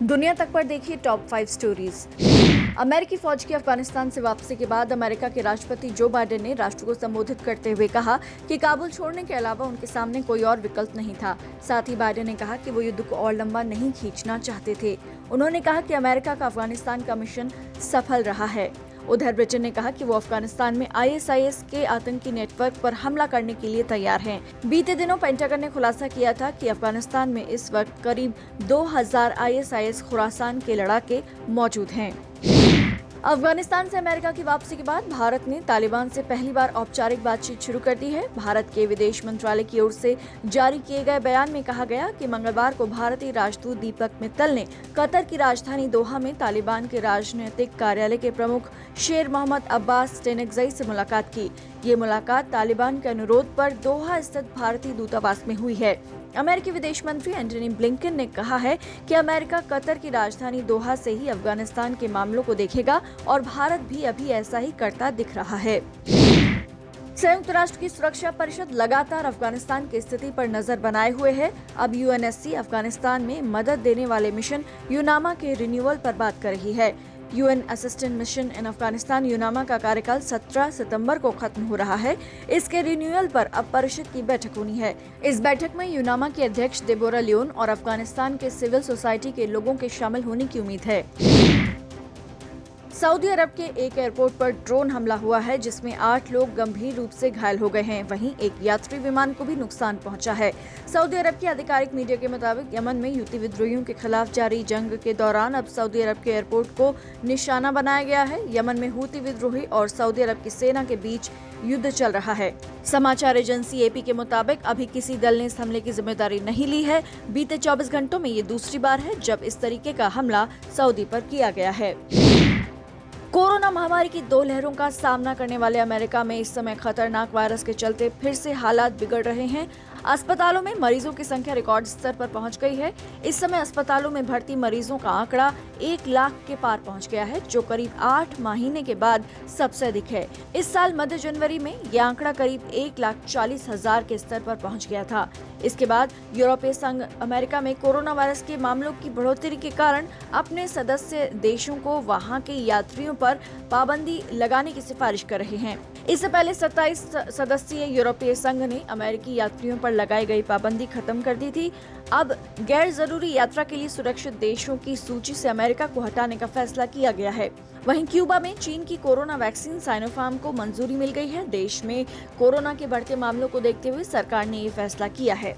दुनिया तक पर देखिए टॉप 5 स्टोरीज। अमेरिकी फौज की अफगानिस्तान से वापसी के बाद अमेरिका के राष्ट्रपति जो बाइडेन ने राष्ट्र को संबोधित करते हुए कहा कि काबुल छोड़ने के अलावा उनके सामने कोई और विकल्प नहीं था। साथ ही बाइडेन ने कहा कि वो युद्ध को और लंबा नहीं खींचना चाहते थे। उन्होंने कहा कि अमेरिका का अफगानिस्तान का मिशन सफल रहा है। उधर ब्रिटेन ने कहा कि वो अफगानिस्तान में आईएसआईएस के आतंकी नेटवर्क पर हमला करने के लिए तैयार हैं। बीते दिनों पेंटागन ने खुलासा किया था कि अफगानिस्तान में इस वक्त करीब 2000 आईएसआईएस खुरासान के लड़ाके मौजूद हैं। अफगानिस्तान से अमेरिका की वापसी के बाद भारत ने तालिबान से पहली बार औपचारिक बातचीत शुरू कर दी है। भारत के विदेश मंत्रालय की ओर से जारी किए गए बयान में कहा गया कि मंगलवार को भारतीय राजदूत दीपक मित्तल ने कतर की राजधानी दोहा में तालिबान के राजनीतिक कार्यालय के प्रमुख शेर मोहम्मद अब्बास टेनेगज़ई से मुलाकात की। ये मुलाकात तालिबान के अनुरोध पर दोहा स्थित भारतीय दूतावास में हुई है। अमेरिकी विदेश मंत्री एंटनी ब्लिंकन ने कहा है कि अमेरिका कतर की राजधानी दोहा से ही अफगानिस्तान के मामलों को देखेगा और भारत भी अभी ऐसा ही करता दिख रहा है। संयुक्त राष्ट्र की सुरक्षा परिषद लगातार अफगानिस्तान की स्थिति पर नजर बनाए हुए है। अब यूएनएससी अफगानिस्तान में मदद देने वाले मिशन यूनामा के रिन्यूअल पर बात कर रही है। UN assistant mission in Afghanistan यूनामा का कार्यकाल 17 सितंबर को खत्म हो रहा है। इसके रिन्यूअल पर अब परिषद की बैठक होनी है। इस बैठक में यूनामा के अध्यक्ष देबोरा लियोन और अफगानिस्तान के सिविल सोसाइटी के लोगों के शामिल होने की उम्मीद है। सऊदी अरब के एक एयरपोर्ट पर ड्रोन हमला हुआ है, जिसमें 8 लोग गंभीर रूप से घायल हो गए हैं। वहीं एक यात्री विमान को भी नुकसान पहुंचा है। सऊदी अरब की आधिकारिक मीडिया के मुताबिक यमन में यूती विद्रोहियों के खिलाफ जारी जंग के दौरान अब सऊदी अरब के एयरपोर्ट को निशाना बनाया गया है। यमन में हूती विद्रोही और सऊदी अरब की सेना के बीच युद्ध चल रहा है। समाचार एजेंसी एपी के मुताबिक अभी किसी दल ने इस हमले की जिम्मेदारी नहीं ली है। बीते 24 घंटों में ये दूसरी बार है जब इस तरीके का हमला सऊदी पर किया गया है। कोरोना महामारी की 2 लहरों का सामना करने वाले अमेरिका में इस समय खतरनाक वायरस के चलते फिर से हालात बिगड़ रहे हैं। अस्पतालों में मरीजों की संख्या रिकॉर्ड स्तर पर पहुंच गई है। इस समय अस्पतालों में भर्ती मरीजों का आंकड़ा 1 लाख के पार पहुंच गया है, जो करीब 8 महीने के बाद सबसे अधिक है। इस साल मध्य जनवरी में यह आंकड़ा करीब 1,40,000 के स्तर पर पहुंच गया था। इसके बाद यूरोपीय संघ अमेरिका में कोरोना वायरस के मामलों की बढ़ोतरी के कारण अपने सदस्य देशों को वहां के यात्रियों पर पाबंदी लगाने की सिफारिश कर रहे हैं। इससे पहले 27 सदस्यीय यूरोपीय संघ ने अमेरिकी यात्रियों पर लगाई गई पाबंदी खत्म कर दी थी। अब गैर जरूरी यात्रा के लिए सुरक्षित देशों की सूची से अमेरिका को हटाने का फैसला किया गया है। वहीं क्यूबा में चीन की कोरोना वैक्सीन साइनोफार्म को मंजूरी मिल गई है। देश में कोरोना के बढ़ते मामलों को देखते हुए सरकार ने ये फैसला किया है।